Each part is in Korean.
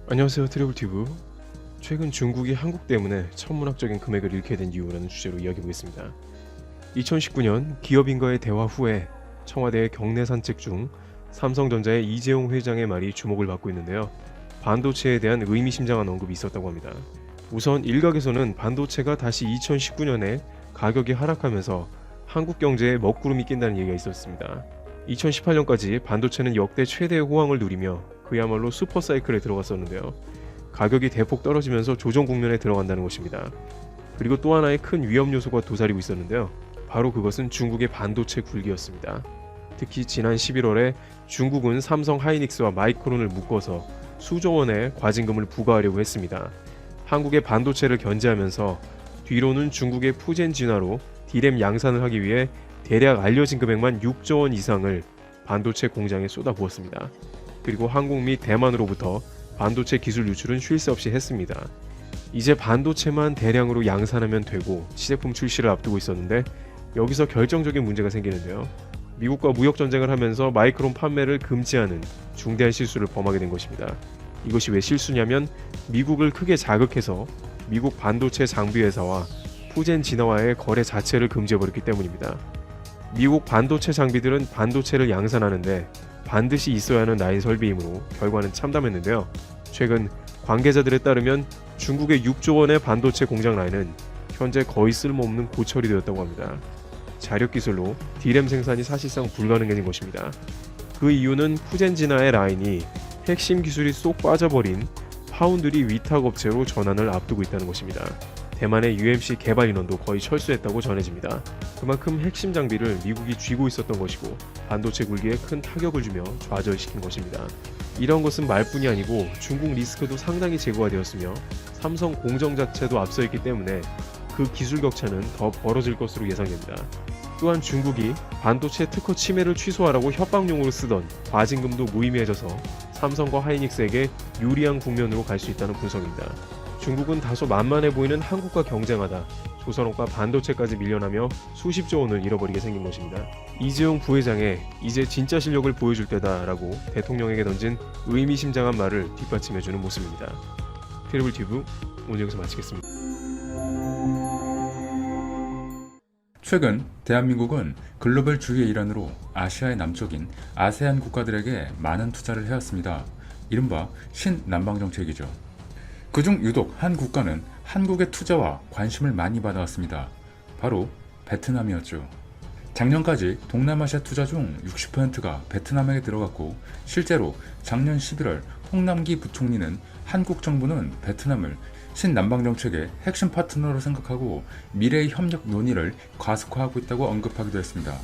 안녕하세요, 트래블튜브. 최근 중국이 한국 때문에 천문학적인 금액을 잃게 된 이유라는 주제로 이야기해보겠습니다. 2019년 기업인과의 대화 후에 청와대의 경내 산책 중 삼성전자의 이재용 회장의 말이 주목을 받고 있는데요. 반도체에 대한 의미심장한 언급이 있었다고 합니다. 우선 일각에서는 반도체가 다시 2019년에 가격이 하락하면서 한국 경제에 먹구름이 낀다는 얘기가 있었습니다. 2018년까지 반도체는 역대 최대의 호황을 누리며 그야말로 슈퍼사이클에 들어갔었는데요. 가격이 대폭 떨어지면서 조정 국면에 들어간다는 것입니다. 그리고 또 하나의 큰 위험 요소가 도사리고 있었는데요. 바로 그것은 중국의 반도체 굴기였습니다. 특히 지난 11월에 중국은 삼성 하이닉스와 마이크론을 묶어서 수조 원의 과징금을 부과하려고 했습니다. 한국의 반도체를 견제하면서 뒤로는 중국의 푸젠 진화로 D램 양산을 하기 위해 대략 알려진 금액만 6조 원 이상을 반도체 공장에 쏟아부었습니다. 그리고 한국 및 대만으로부터 반도체 기술 유출은 쉴 새 없이 했습니다. 이제 반도체만 대량으로 양산하면 되고 시제품 출시를 앞두고 있었는데 여기서 결정적인 문제가 생기는데요. 미국과 무역 전쟁을 하면서 마이크론 판매를 금지하는 중대한 실수를 범하게 된 것입니다. 이것이 왜 실수냐면 미국을 크게 자극해서 미국 반도체 장비 회사와 푸젠 진화와의 거래 자체를 금지해버렸기 때문입니다. 미국 반도체 장비들은 반도체를 양산하는데 반드시 있어야 하는 라인 설비이므로 결과는 참담했는데요. 최근 관계자들에 따르면 중국의 6조 원의 반도체 공장 라인은 현재 거의 쓸모없는 고철이 되었다고 합니다. 자력 기술로 D램 생산이 사실상 불가능해진 것입니다. 그 이유는 푸젠 진화의 라인이 핵심 기술이 쏙 빠져버린 파운드리 위탁 업체로 전환을 앞두고 있다는 것입니다. 대만의 UMC 개발 인원도 거의 철수했다고 전해집니다. 그만큼 핵심 장비를 미국이 쥐고 있었던 것이고 반도체 굴기에 큰 타격을 주며 좌절시킨 것입니다. 이런 것은 말뿐이 아니고 중국 리스크도 상당히 제고가 되었으며 삼성 공정 자체도 앞서 있기 때문에 그 기술 격차는 더 벌어질 것으로 예상됩니다. 또한 중국이 반도체 특허 침해를 취소하라고 협박용으로 쓰던 과징금도 무의미해져서 삼성과 하이닉스에게 유리한 국면으로 갈 수 있다는 분석입니다. 중국은 다소 만만해 보이는 한국과 경쟁하다 조선업과 반도체까지 밀려나며 수십조 원을 잃어버리게 생긴 것입니다. 이재용 부회장의 이제 진짜 실력을 보여줄 때다라고 대통령에게 던진 의미심장한 말을 뒷받침해주는 모습입니다. 트래블튜브 오늘 여기서 마치겠습니다. 최근 대한민국은 글로벌 주유의 일환으로 아시아의 남쪽인 아세안 국가들에게 많은 투자를 해왔습니다. 이른바 신남방 정책이죠. 그중 유독 한 국가는 한국의 투자와 관심을 많이 받아왔습니다. 바로 베트남이었죠. 작년까지 동남아시아 투자 중 60%가 베트남에게 들어갔고 실제로 작년 11월 홍남기 부총리는 한국 정부는 베트남을 신남방 정책의 핵심 파트너로 생각하고 미래의 협력 논의를 가속화하고 있다고 언급하기도 했습니다.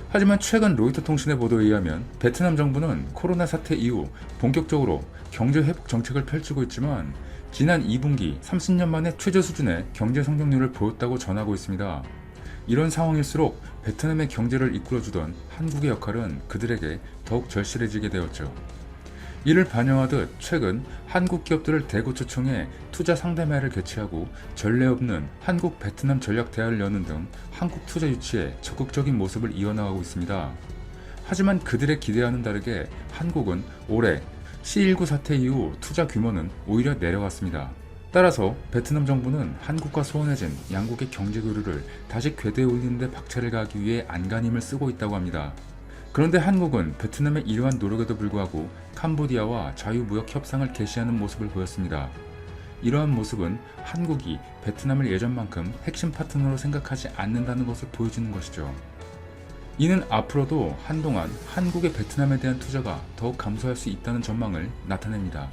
하지만 최근 로이터 통신의 보도에 의하면 베트남 정부는 코로나 사태 이후 본격적으로 경제 회복 정책을 펼치고 있지만 지난 2분기 30년 만에 최저 수준의 경제 성장률을 보였다고 전하고 있습니다. 이런 상황일수록 베트남의 경제를 이끌어주던 한국의 역할은 그들에게 더욱 절실해지게 되었죠. 이를 반영하듯 최근 한국 기업들을 대거 초청해 투자 상담회를 개최하고 전례 없는 한국 베트남 전략 대화를 여는 등 한국 투자 유치에 적극적인 모습을 이어나가고 있습니다. 하지만 그들의 기대와는 다르게 한국은 올해 C19 사태 이후 투자 규모는 오히려 내려갔습니다. 따라서 베트남 정부는 한국과 소원해진 양국의 경제 교류를 다시 궤도에 올리는 데 박차를 가하기 위해 안간힘을 쓰고 있다고 합니다. 그런데 한국은 베트남의 이러한 노력에도 불구하고 캄보디아와 자유무역 협상을 개시하는 모습을 보였습니다. 이러한 모습은 한국이 베트남을 예전만큼 핵심 파트너로 생각하지 않는다는 것을 보여주는 것이죠. 이는 앞으로도 한동안 한국의 베트남에 대한 투자가 더욱 감소할 수 있다는 전망을 나타냅니다.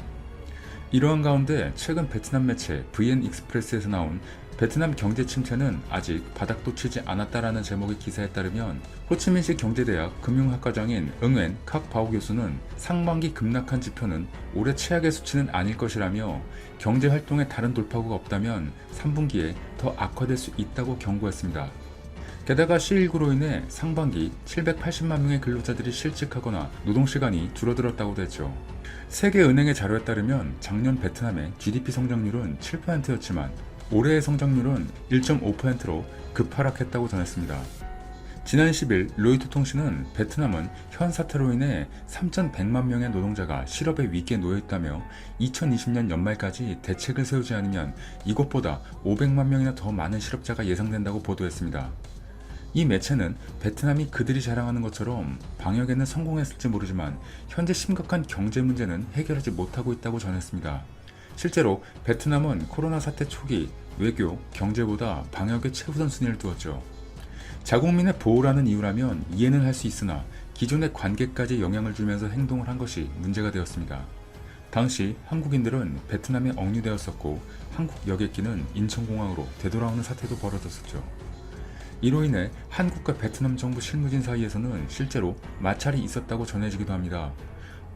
이러한 가운데 최근 베트남 매체 VN 익스프레스에서 나온 베트남 경제 침체는 아직 바닥도 치지 않았다라는 제목의 기사에 따르면 호치민시 경제대학 금융학과장인 응웬 칵바오 교수는 상반기 급락한 지표는 올해 최악의 수치는 아닐 것이라며 경제활동에 다른 돌파구가 없다면 3분기에 더 악화될 수 있다고 경고했습니다. 게다가 C19로 인해 상반기 780만 명의 근로자들이 실직하거나 노동시간이 줄어들었다고도 했죠. 세계은행의 자료에 따르면 작년 베트남의 GDP 성장률은 7%였지만 올해의 성장률은 1.5%로 급하락했다고 전했습니다. 지난 10일 로이터 통신은 베트남은 현 사태로 인해 3,100만 명의 노동자가 실업의 위기에 놓여 있다며 2020년 연말까지 대책을 세우지 않으면 이것보다 500만 명이나 더 많은 실업자가 예상된다고 보도했습니다. 이 매체는 베트남이 그들이 자랑하는 것처럼 방역에는 성공했을지 모르지만 현재 심각한 경제 문제는 해결하지 못하고 있다고 전했습니다. 실제로 베트남은 코로나 사태 초기 외교, 경제보다 방역에 최우선순위를 두었죠. 자국민의 보호라는 이유라면 이해는 할 수 있으나 기존의 관계까지 영향을 주면서 행동을 한 것이 문제가 되었습니다. 당시 한국인들은 베트남에 억류되었었고 한국 여객기는 인천공항으로 되돌아오는 사태도 벌어졌었죠. 이로 인해 한국과 베트남 정부 실무진 사이에서는 실제로 마찰이 있었다고 전해지기도 합니다.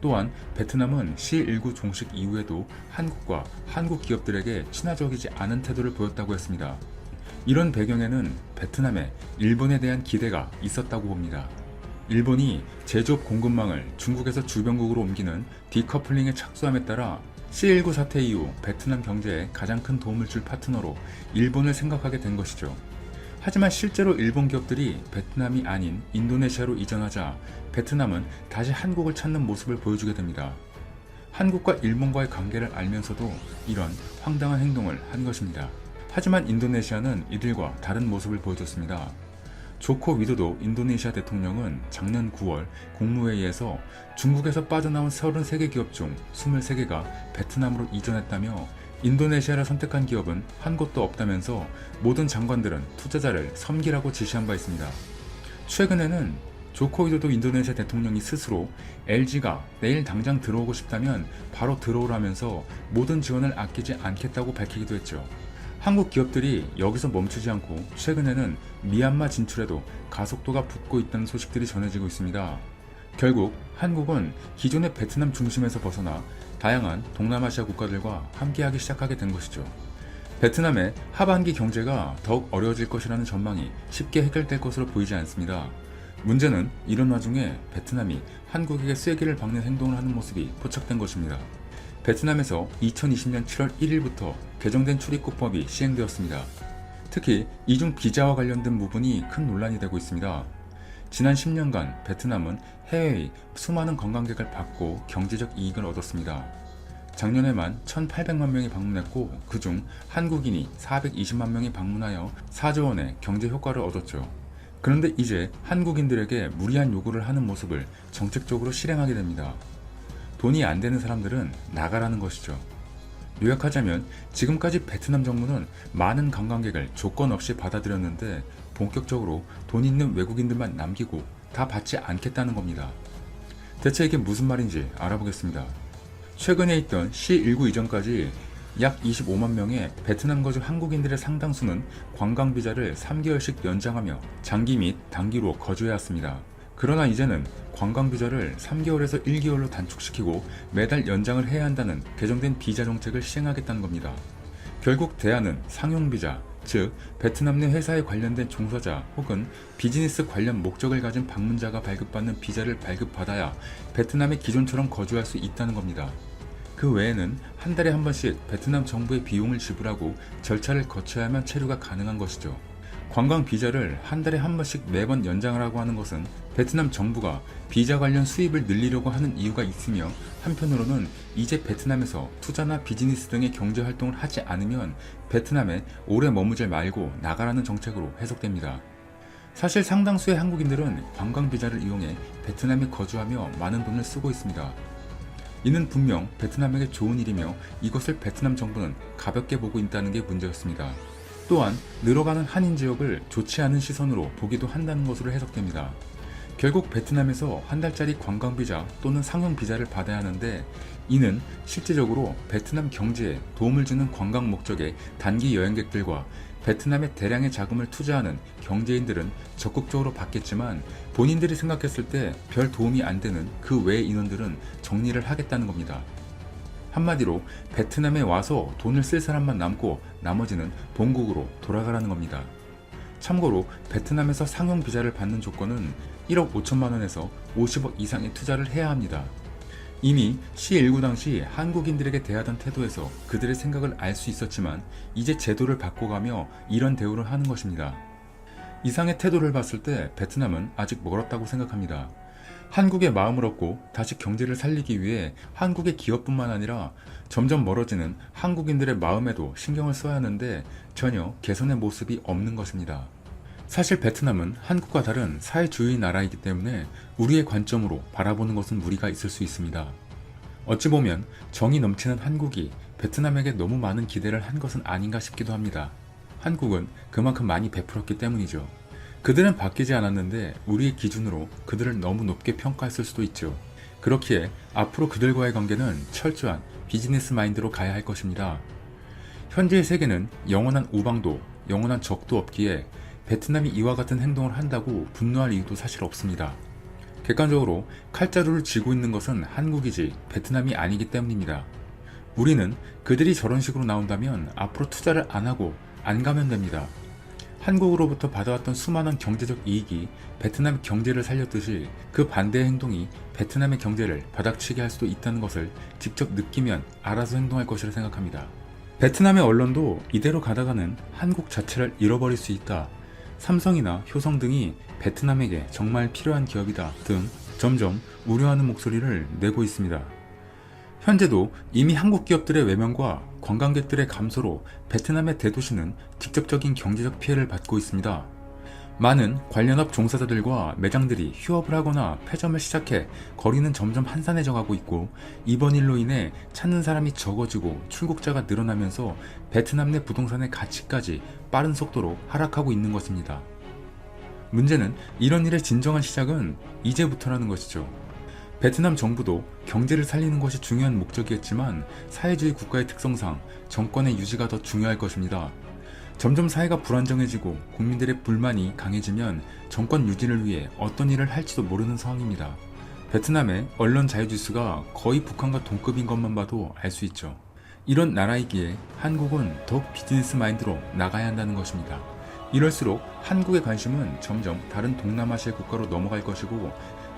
또한 베트남은 C19 종식 이후에도 한국과 한국 기업들에게 친화적이지 않은 태도를 보였다고 했습니다. 이런 배경에는 베트남에 일본에 대한 기대가 있었다고 봅니다. 일본이 제조업 공급망을 중국에서 주변국으로 옮기는 디커플링에 착수함에 따라 C19 사태 이후 베트남 경제에 가장 큰 도움을 줄 파트너로 일본을 생각하게 된 것이죠. 하지만 실제로 일본 기업들이 베트남이 아닌 인도네시아로 이전하자 베트남은 다시 한국을 찾는 모습을 보여주게 됩니다. 한국과 일본과의 관계를 알면서도 이런 황당한 행동을 한 것입니다. 하지만 인도네시아는 이들과 다른 모습을 보여줬습니다. 조코 위도도 인도네시아 대통령은 작년 9월 국무회의에서 중국에서 빠져나온 33개 기업 중 23개가 베트남으로 이전했다며 인도네시아를 선택한 기업은 한 곳도 없다면서 모든 장관들은 투자자를 섬기라고 지시한 바 있습니다. 최근에는 조코 위도도 인도네시아 대통령이 스스로 LG가 내일 당장 들어오고 싶다면 바로 들어오라면서 모든 지원을 아끼지 않겠다고 밝히기도 했죠. 한국 기업들이 여기서 멈추지 않고 최근에는 미얀마 진출에도 가속도가 붙고 있다는 소식들이 전해지고 있습니다. 결국 한국은 기존의 베트남 중심에서 벗어나 다양한 동남아시아 국가들과 함께하기 시작하게 된 것이죠. 베트남의 하반기 경제가 더욱 어려워질 것이라는 전망이 쉽게 해결될 것으로 보이지 않습니다. 문제는 이런 와중에 베트남이 한국에게 쐐기를 박는 행동을 하는 모습이 포착된 것입니다. 베트남에서 2020년 7월 1일부터 개정된 출입국법이 시행되었습니다. 특히 이중 비자와 관련된 부분이 큰 논란이 되고 있습니다. 지난 10년간 베트남은 해외의 수많은 관광객을 받고 경제적 이익을 얻었습니다. 작년에만 1,800만 명이 방문했고 그중 한국인이 420만 명이 방문하여 4조 원의 경제 효과를 얻었죠. 그런데 이제 한국인들에게 무리한 요구를 하는 모습을 정책적으로 실행하게 됩니다. 돈이 안 되는 사람들은 나가라는 것이죠. 요약하자면 지금까지 베트남 정부는 많은 관광객을 조건 없이 받아들였는데 본격적으로 돈 있는 외국인들만 남기고 다 받지 않겠다는 겁니다. 대체 이게 무슨 말인지 알아보겠습니다. 최근에 있던 C19 이전까지 약 25만 명의 베트남 거주 한국인들의 상당수는 관광비자를 3개월씩 연장하며 장기 및 단기로 거주해야 했습니다. 그러나 이제는 관광비자를 3개월에서 1개월로 단축시키고 매달 연장을 해야 한다는 개정된 비자 정책을 시행하겠다는 겁니다. 결국 대안은 상용비자, 즉 베트남 내 회사에 관련된 종사자 혹은 비즈니스 관련 목적을 가진 방문자가 발급받는 비자를 발급받아야 베트남에 기존처럼 거주할 수 있다는 겁니다. 그 외에는 한 달에 한 번씩 베트남 정부의 비용을 지불하고 절차를 거쳐야만 체류가 가능한 것이죠. 관광 비자를 한 달에 한 번씩 매번 연장을 하고 하는 것은 베트남 정부가 비자 관련 수입을 늘리려고 하는 이유가 있으며 한편으로는 이제 베트남에서 투자나 비즈니스 등의 경제 활동을 하지 않으면 베트남에 오래 머무질 말고 나가라는 정책으로 해석됩니다. 사실 상당수의 한국인들은 관광 비자를 이용해 베트남에 거주하며 많은 돈을 쓰고 있습니다. 이는 분명 베트남에게 좋은 일이며 이것을 베트남 정부는 가볍게 보고 있다는 게 문제였습니다. 또한 늘어가는 한인 지역을 좋지 않은 시선으로 보기도 한다는 것으로 해석됩니다. 결국 베트남에서 한 달짜리 관광비자 또는 상용비자를 받아야 하는데 이는 실질적으로 베트남 경제에 도움을 주는 관광 목적의 단기 여행객들과 베트남에 대량의 자금을 투자하는 경제인들은 적극적으로 받겠지만 본인들이 생각했을 때 별 도움이 안 되는 그 외의 인원들은 정리를 하겠다는 겁니다. 한마디로 베트남에 와서 돈을 쓸 사람만 남고 나머지는 본국으로 돌아가라는 겁니다. 참고로 베트남에서 상용 비자를 받는 조건은 1억 5천만 원에서 50억 이상의 투자를 해야 합니다. 이미 C19 당시 한국인들에게 대하던 태도에서 그들의 생각을 알 수 있었지만 이제 제도를 바꿔가며 이런 대우를 하는 것입니다. 이상의 태도를 봤을 때 베트남은 아직 멀었다고 생각합니다. 한국의 마음을 얻고 다시 경제를 살리기 위해 한국의 기업뿐만 아니라 점점 멀어지는 한국인들의 마음에도 신경을 써야 하는데 전혀 개선의 모습이 없는 것입니다. 사실 베트남은 한국과 다른 사회주의 나라이기 때문에 우리의 관점으로 바라보는 것은 무리가 있을 수 있습니다. 어찌 보면 정이 넘치는 한국이 베트남에게 너무 많은 기대를 한 것은 아닌가 싶기도 합니다. 한국은 그만큼 많이 베풀었기 때문이죠. 그들은 바뀌지 않았는데 우리의 기준으로 그들을 너무 높게 평가했을 수도 있죠. 그렇기에 앞으로 그들과의 관계는 철저한 비즈니스 마인드로 가야 할 것입니다. 현재의 세계는 영원한 우방도, 영원한 적도 없기에 베트남이 이와 같은 행동을 한다고 분노할 이유도 사실 없습니다. 객관적으로 칼자루를 쥐고 있는 것은 한국이지 베트남이 아니기 때문입니다. 우리는 그들이 저런 식으로 나온다면 앞으로 투자를 안 하고 안 가면 됩니다. 한국으로부터 받아왔던 수많은 경제적 이익이 베트남 경제를 살렸듯이 그 반대의 행동이 베트남의 경제를 바닥치게 할 수도 있다는 것을 직접 느끼면 알아서 행동할 것이라 생각합니다. 베트남의 언론도 이대로 가다가는 한국 자체를 잃어버릴 수 있다. 삼성이나 효성 등이 베트남에게 정말 필요한 기업이다 등 점점 우려하는 목소리를 내고 있습니다. 현재도 이미 한국 기업들의 외면과 관광객들의 감소로 베트남의 대도시는 직접적인 경제적 피해를 받고 있습니다. 많은 관련업 종사자들과 매장들이 휴업을 하거나 폐점을 시작해 거리는 점점 한산해져 가고 있고 이번 일로 인해 찾는 사람이 적어지고 출국자가 늘어나면서 베트남 내 부동산의 가치까지 빠른 속도로 하락하고 있는 것입니다. 문제는 이런 일의 진정한 시작은 이제부터라는 것이죠. 베트남 정부도 경제를 살리는 것이 중요한 목적이었지만 사회주의 국가의 특성상 정권의 유지가 더 중요할 것입니다. 점점 사회가 불안정해지고 국민들의 불만이 강해지면 정권 유지를 위해 어떤 일을 할지도 모르는 상황입니다. 베트남의 언론 자유지수가 거의 북한과 동급인 것만 봐도 알 수 있죠. 이런 나라이기에 한국은 더욱 비즈니스 마인드로 나가야 한다는 것입니다. 이럴수록 한국의 관심은 점점 다른 동남아시아 국가로 넘어갈 것이고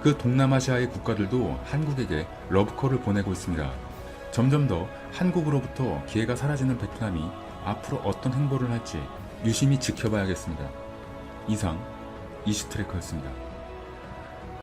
그 동남아시아의 국가들도 한국에게 러브콜을 보내고 있습니다. 점점 더 한국으로부터 기회가 사라지는 베트남이 앞으로 어떤 행보를 할지 유심히 지켜봐야겠습니다. 이상 이슈트래커였습니다.